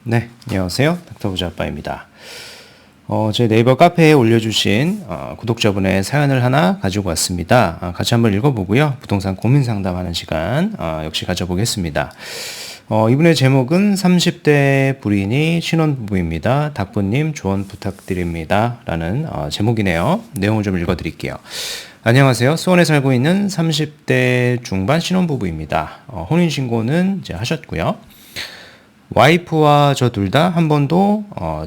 네, 안녕하세요. 닥터 부자 아빠입니다. 제 네이버 카페에 올려주신 구독자분의 사연을 하나 가지고 왔습니다. 같이 한번 읽어보고요. 부동산 고민 상담하는 시간 역시 가져보겠습니다. 이분의 제목은 30대 불인이 신혼부부입니다. 닥부님 조언 부탁드립니다. 라는 제목이네요. 내용을 좀 읽어드릴게요. 안녕하세요. 수원에 살고 있는 30대 중반 신혼부부입니다. 혼인신고는 이제 하셨고요. 와이프와 저 둘 다 한 번도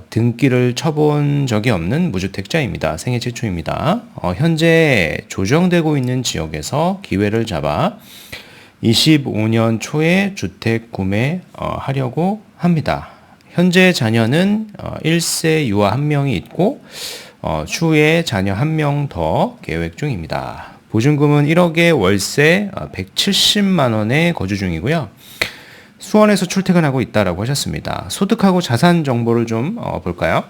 등기를 쳐본 적이 없는 무주택자입니다. 생애 최초입니다. 현재 조정되고 있는 지역에서 기회를 잡아 25년 초에 주택 구매하려고 합니다. 현재 자녀는 1세 유아 1명이 있고 추후에 자녀 1명 더 계획 중입니다. 보증금은 1억에 월세 170만 원에 거주 중이고요. 수원에서 출퇴근하고 있다라고 하셨습니다. 소득하고 자산 정보를 좀 볼까요?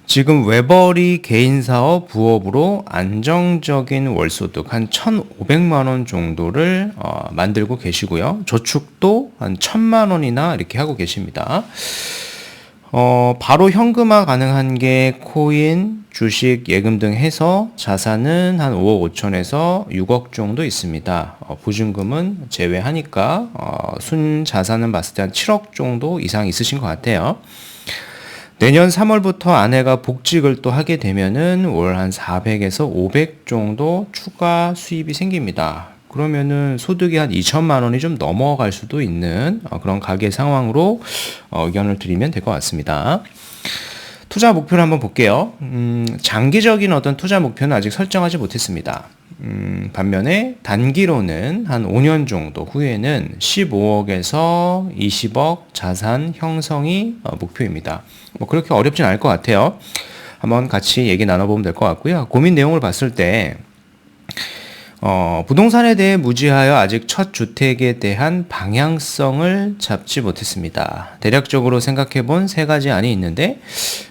지금 외벌이 개인사업 부업으로 안정적인 월소득 한 1,500만 원 정도를 만들고 계시고요. 저축도 한 1,000만 원이나 이렇게 하고 계십니다. 바로 현금화 가능한 게 코인, 주식, 예금 등 해서 자산은 한 5억 5천에서 6억 정도 있습니다. 보증금은 제외하니까 순 자산은 봤을 때 한 7억 정도 이상 있으신 것 같아요. 내년 3월부터 아내가 복직을 또 하게 되면은 월 한 400에서 500 정도 추가 수입이 생깁니다. 그러면은 소득이 한 2천만 원이 좀 넘어갈 수도 있는 그런 가계 상황으로 의견을 드리면 될 것 같습니다. 투자 목표를 한번 볼게요. 장기적인 어떤 투자 목표는 아직 설정하지 못했습니다. 반면에 단기로는 한 5년 정도 후에는 15억에서 20억 자산 형성이 목표입니다. 뭐 그렇게 어렵진 않을 것 같아요. 한번 같이 얘기 나눠보면 될 것 같고요. 고민 내용을 봤을 때 부동산에 대해 무지하여 아직 첫 주택에 대한 방향성을 잡지 못했습니다. 대략적으로 생각해본 3가지 안이 있는데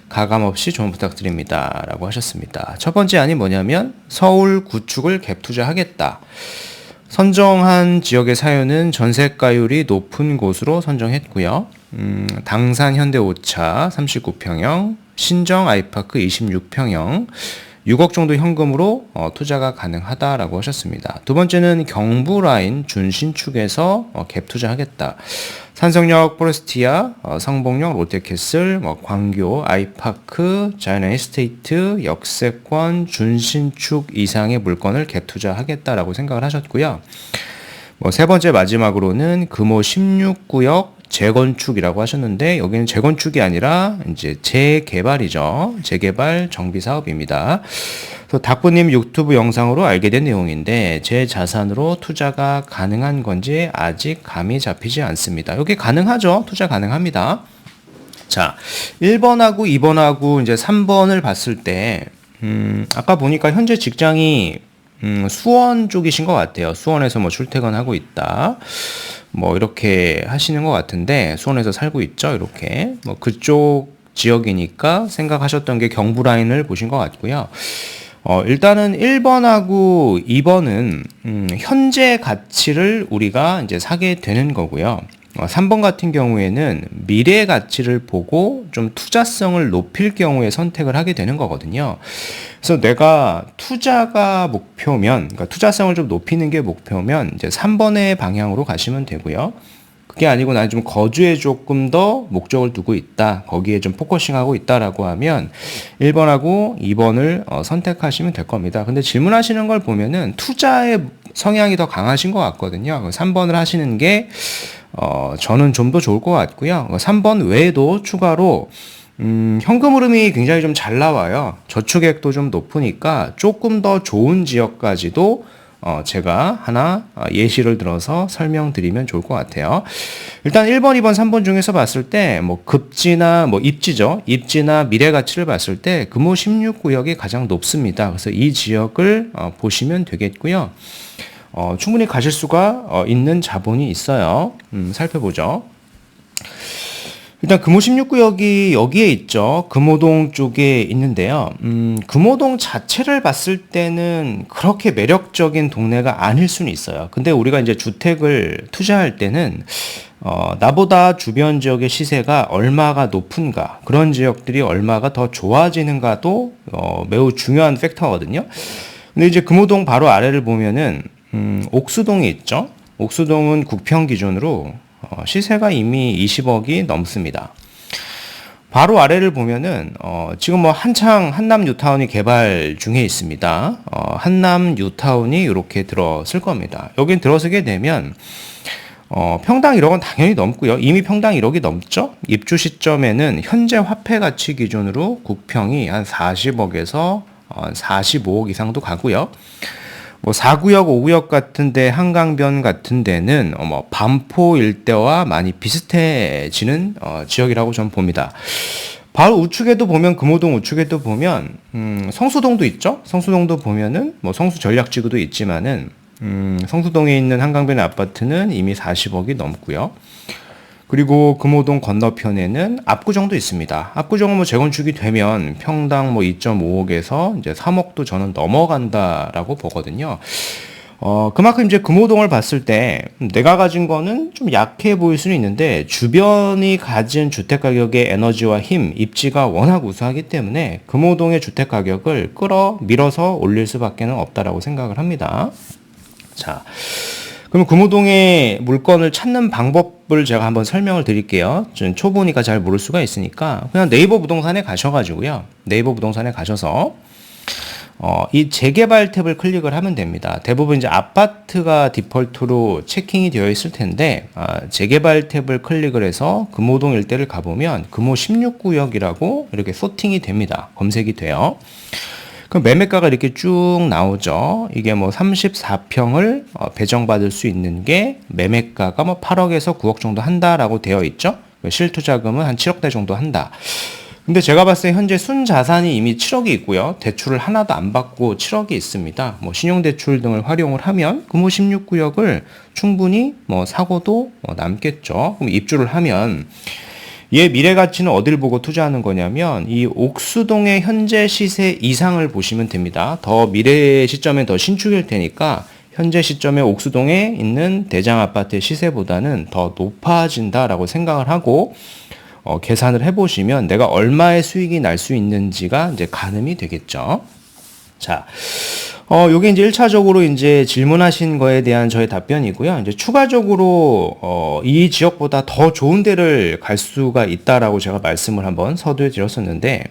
가감없이 조언 부탁드립니다. 라고 하셨습니다. 첫 번째 안이 뭐냐면 서울 구축을 갭 투자하겠다. 선정한 지역의 사유는 전세가율이 높은 곳으로 선정했고요. 당산 현대 5차 39평형, 신정 아이파크 26평형, 6억 정도 현금으로 투자가 가능하다라고 하셨습니다. 두 번째는 경부 라인 준신축에서 갭 투자하겠다. 산성역 포레스티아, 성봉역 롯데캐슬, 광교, 아이파크, 자이언 에스테이트, 역세권, 준신축 이상의 물건을 갭 투자하겠다라고 생각을 하셨고요. 세 번째 마지막으로는 금호 16구역 재건축이라고 하셨는데 여기는 재건축이 아니라 이제 재개발이죠. 재개발 정비 사업입니다. 그래서 닥부님 유튜브 영상으로 알게 된 내용인데 제 자산으로 투자가 가능한 건지 아직 감이 잡히지 않습니다. 여기 가능하죠. 투자 가능합니다. 자, 1번하고 2번하고 이제 3번을 봤을 때 아까 보니까 현재 직장이 수원 쪽이신 것 같아요. 수원에서 뭐 출퇴근하고 있다. 뭐 이렇게 하시는 것 같은데 수원에서 살고 있죠. 이렇게 뭐 그쪽 지역이니까 생각하셨던 게 경부 라인을 보신 것 같고요. 일단은 1번하고 2번은 현재 가치를 우리가 이제 사게 되는 거고요. 3번 같은 경우에는 미래 가치를 보고 좀 투자성을 높일 경우에 선택을 하게 되는 거거든요. 그래서 내가 투자가 목표면, 그러니까 투자성을 좀 높이는 게 목표면 이제 3번의 방향으로 가시면 되고요. 그게 아니고 나는 좀 거주에 조금 더 목적을 두고 있다. 거기에 좀 포커싱하고 있다라고 하면 1번하고 2번을 선택하시면 될 겁니다. 근데 질문하시는 걸 보면은 투자의 성향이 더 강하신 것 같거든요. 3번을 하시는 게 저는 좀 더 좋을 것 같고요. 3번 외에도 추가로 현금 흐름이 굉장히 좀 잘 나와요. 저축액도 좀 높으니까 조금 더 좋은 지역까지도 제가 하나 예시를 들어서 설명드리면 좋을 것 같아요. 일단 1번, 2번, 3번 중에서 봤을 때 뭐 급지나 뭐 입지죠. 입지나 미래 가치를 봤을 때 금호 16구역이 가장 높습니다. 그래서 이 지역을 보시면 되겠고요. 충분히 가실 수가 있는 자본이 있어요. 살펴보죠. 일단 금호 16구역이 여기에 있죠. 금호동 쪽에 있는데요. 금호동 자체를 봤을 때는 그렇게 매력적인 동네가 아닐 수는 있어요. 근데 우리가 이제 주택을 투자할 때는 나보다 주변 지역의 시세가 얼마가 높은가, 그런 지역들이 얼마가 더 좋아지는가도 매우 중요한 팩터거든요. 근데 이제 금호동 바로 아래를 보면은 옥수동이 있죠. 옥수동은 국평 기준으로 시세가 이미 20억이 넘습니다. 바로 아래를 보면은 지금 뭐 한창 한남 뉴타운이 개발 중에 있습니다. 한남 뉴타운이 이렇게 들어설 겁니다. 여긴 들어서게 되면 평당 1억은 당연히 넘고요. 이미 평당 1억이 넘죠. 입주 시점에는 현재 화폐 가치 기준으로 국평이 한 40억에서 45억 이상도 가고요. 뭐 4구역, 5구역 같은데, 한강변 같은 데는 뭐 반포 일대와 많이 비슷해지는 지역이라고 저는 봅니다. 바로 우측에도 보면, 금호동 우측에도 보면 성수동도 있죠. 성수동도 보면은 뭐 성수 전략지구도 있지만은 성수동에 있는 한강변의 아파트는 이미 40억이 넘고요. 그리고 금호동 건너편에는 압구정도 있습니다. 압구정은 뭐 재건축이 되면 평당 뭐 2.5억에서 이제 3억도 저는 넘어간다라고 보거든요. 그만큼 이제 금호동을 봤을 때 내가 가진 거는 좀 약해 보일 수는 있는데 주변이 가진 주택 가격의 에너지와 힘, 입지가 워낙 우수하기 때문에 금호동의 주택 가격을 밀어서 올릴 수밖에 없다라고 생각을 합니다. 자, 그럼 금호동의 물건을 찾는 방법을 제가 한번 설명을 드릴게요. 좀 초보니까 잘 모를 수가 있으니까 그냥 네이버 부동산에 가셔가지고요. 네이버 부동산에 가셔서 이 재개발 탭을 클릭을 하면 됩니다. 대부분 이제 아파트가 디폴트로 체킹이 되어 있을 텐데 재개발 탭을 클릭을 해서 금호동 일대를 가보면 금호 16구역이라고 이렇게 소팅이 됩니다. 검색이 돼요. 그럼 매매가가 이렇게 쭉 나오죠. 이게 뭐 34평을 배정받을 수 있는 게 매매가가 뭐 8억에서 9억 정도 한다라고 되어 있죠. 실투자금은 한 7억대 정도 한다. 근데 제가 봤을 때 현재 순자산이 이미 7억이 있고요. 대출을 하나도 안 받고 7억이 있습니다. 뭐 신용대출 등을 활용을 하면 금호 16구역을 충분히 뭐 사고도 남겠죠. 그럼 입주를 하면 얘 미래 가치는 어딜 보고 투자하는 거냐면 이 옥수동의 현재 시세 이상을 보시면 됩니다. 더 미래 시점에 더 신축일 테니까 현재 시점에 옥수동에 있는 대장 아파트의 시세보다는 더 높아진다라고 생각을 하고 계산을 해보시면 내가 얼마의 수익이 날 수 있는지가 이제 가늠이 되겠죠. 자, 요게 이제 1차적으로 이제 질문하신 거에 대한 저의 답변이고요. 이제 추가적으로, 이 지역보다 더 좋은 데를 갈 수가 있다라고 제가 말씀을 한번 서두에 드렸었는데,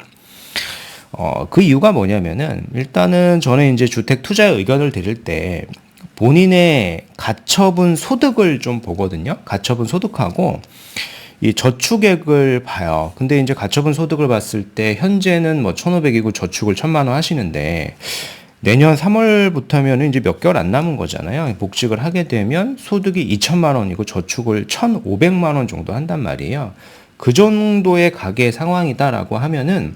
그 이유가 뭐냐면은, 일단은 저는 이제 주택 투자의 의견을 드릴 때, 본인의 가처분 소득을 좀 보거든요. 가처분 소득하고, 이 저축액을 봐요. 근데 이제 가처분 소득을 봤을 때, 현재는 뭐 1,500이고 저축을 1,000만 원 하시는데, 내년 3월부터면 이제 몇 개월 안 남은 거잖아요. 복직을 하게 되면 소득이 2천만 원이고 저축을 1,500만 원 정도 한단 말이에요. 그 정도의 가계 상황이다라고 하면은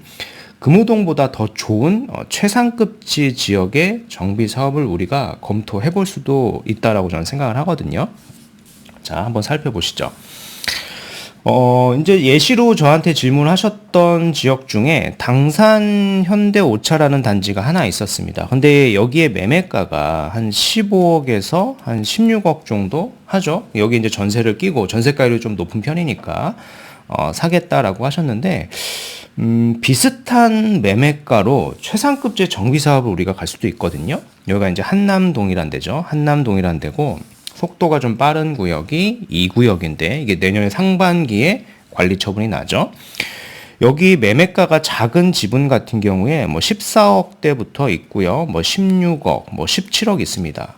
금호동보다 더 좋은 최상급지 지역의 정비 사업을 우리가 검토해 볼 수도 있다라고 저는 생각을 하거든요. 자, 한번 살펴보시죠. 이제 예시로 저한테 질문하셨던 지역 중에 당산 현대오차라는 단지가 하나 있었습니다. 근데 여기에 매매가가 한 15억에서 한 16억 정도 하죠. 여기 이제 전세를 끼고 전세가율이 좀 높은 편이니까 사겠다라고 하셨는데 비슷한 매매가로 최상급제 정비 사업을 우리가 갈 수도 있거든요. 여기가 이제 한남동이란 데죠. 한남동이란 데고 속도가 좀 빠른 구역이 2구역인데 이게 내년에 상반기에 관리 처분이 나죠. 여기 매매가가 작은 지분 같은 경우에 뭐 14억대부터 있고요. 뭐 16억, 뭐 17억 있습니다.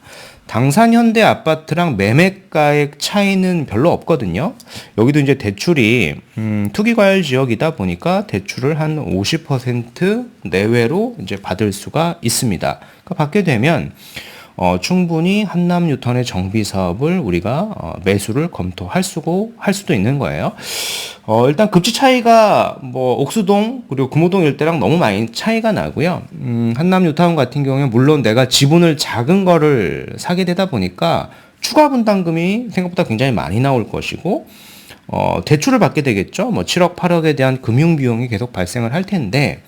당산 현대 아파트랑 매매가의 차이는 별로 없거든요. 여기도 이제 대출이 투기과열 지역이다 보니까 대출을 한 50% 내외로 이제 받을 수가 있습니다. 그러니까 받게 되면 충분히 한남 뉴턴의 정비 사업을 우리가 매수를 검토할 수도 있는 거예요. 일단 급지 차이가 뭐 옥수동 그리고 금호동 일대랑 너무 많이 차이가 나고요. 한남 뉴타운 같은 경우에 물론 내가 지분을 작은 거를 사게 되다 보니까 추가 분담금이 생각보다 굉장히 많이 나올 것이고 대출을 받게 되겠죠. 뭐 7억 8억에 대한 금융 비용이 계속 발생을 할 텐데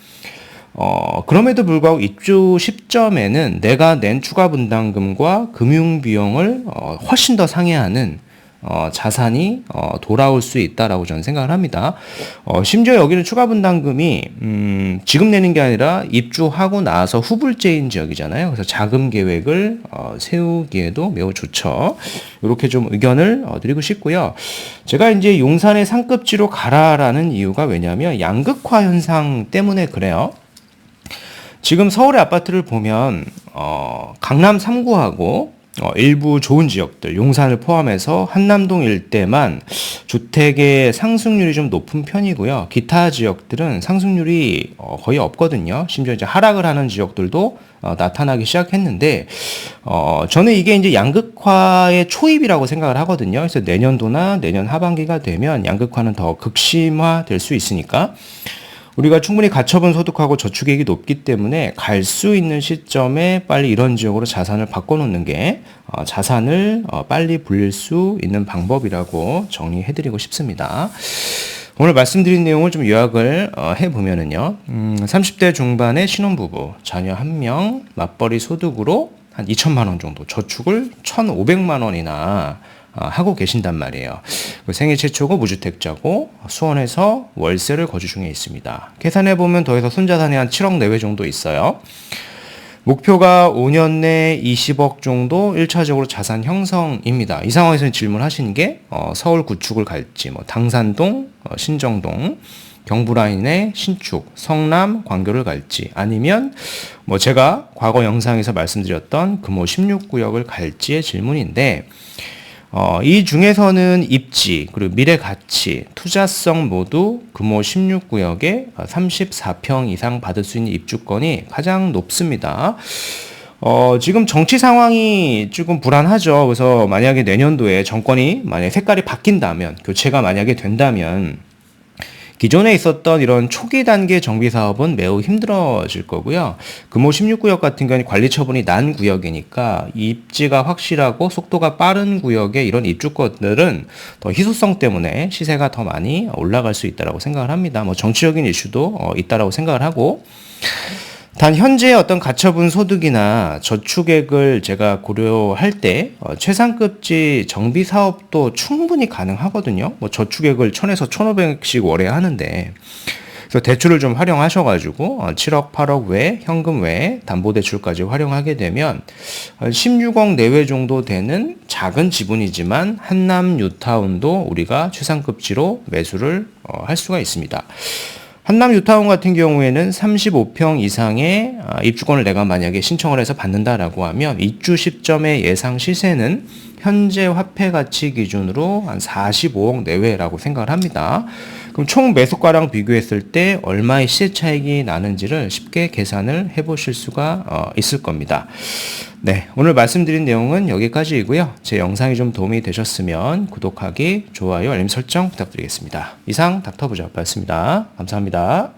그럼에도 불구하고 입주 시점에는 내가 낸 추가 분담금과 금융 비용을 훨씬 더 상회하는 자산이 돌아올 수 있다라고 저는 생각을 합니다. 심지어 여기는 추가 분담금이 지금 내는 게 아니라 입주하고 나서 후불제인 지역이잖아요. 그래서 자금 계획을 세우기에도 매우 좋죠. 이렇게 좀 의견을 드리고 싶고요. 제가 이제 용산의 상급지로 가라라는 이유가 왜냐하면 양극화 현상 때문에 그래요. 지금 서울의 아파트를 보면 강남 3구하고 일부 좋은 지역들, 용산을 포함해서 한남동 일대만 주택의 상승률이 좀 높은 편이고요. 기타 지역들은 상승률이 거의 없거든요. 심지어 이제 하락을 하는 지역들도 나타나기 시작했는데, 저는 이게 이제 양극화의 초입이라고 생각을 하거든요. 그래서 내년도나 내년 하반기가 되면 양극화는 더 극심화될 수 있으니까, 우리가 충분히 가처분 소득하고 저축액이 높기 때문에 갈 수 있는 시점에 빨리 이런 지역으로 자산을 바꿔놓는 게 자산을 빨리 불릴 수 있는 방법이라고 정리해드리고 싶습니다. 오늘 말씀드린 내용을 좀 요약을 해보면은요. 30대 중반의 신혼부부, 자녀 1명, 맞벌이 소득으로 한 2천만 원 정도, 저축을 1,500만 원이나 하고 계신단 말이에요. 생애 최초고 무주택자고 수원에서 월세를 거주 중에 있습니다. 계산해보면 더해서 손자산이 한 7억 내외 정도 있어요. 목표가 5년 내 20억 정도 1차적으로 자산 형성입니다. 이 상황에서 질문하시는 게 서울 구축을 갈지, 당산동, 신정동, 경부라인의 신축, 성남, 광교를 갈지, 아니면 제가 과거 영상에서 말씀드렸던 금호 16구역을 갈지의 질문인데, 이 중에서는 입지, 그리고 미래 가치, 투자성 모두 금호 16구역에 34평 이상 받을 수 있는 입주권이 가장 높습니다. 지금 정치 상황이 조금 불안하죠. 그래서 만약에 내년도에 정권이 만약에 색깔이 바뀐다면, 교체가 만약에 된다면, 기존에 있었던 이런 초기 단계 정비 사업은 매우 힘들어질 거고요. 금호 16구역 같은 경우는 관리 처분이 난 구역이니까 입지가 확실하고 속도가 빠른 구역의 이런 입주권들은 더 희소성 때문에 시세가 더 많이 올라갈 수 있다고 생각을 합니다. 정치적인 이슈도 있다라고 생각을 하고, 단 현재 어떤 가처분 소득이나 저축액을 제가 고려할 때 최상급지 정비 사업도 충분히 가능하거든요. 저축액을 1,000에서 1,500씩 월에 하는데, 그래서 대출을 좀 활용하셔가지고 7억, 8억 외, 현금 외, 담보대출까지 활용하게 되면 16억 내외 정도 되는 작은 지분이지만 한남 뉴타운도 우리가 최상급지로 매수를 할 수가 있습니다. 한남 뉴타운 같은 경우에는 35평 이상의 입주권을 내가 만약에 신청을 해서 받는다라고 하면 입주 시점의 예상 시세는 현재 화폐 가치 기준으로 한 45억 내외라고 생각을 합니다. 그럼 총 매수가랑 비교했을 때 얼마의 시세 차익이 나는지를 쉽게 계산을 해보실 수가 있을 겁니다. 네, 오늘 말씀드린 내용은 여기까지이고요. 제 영상이 좀 도움이 되셨으면 구독하기, 좋아요, 알림 설정 부탁드리겠습니다. 이상 닥터부자였습니다. 감사합니다.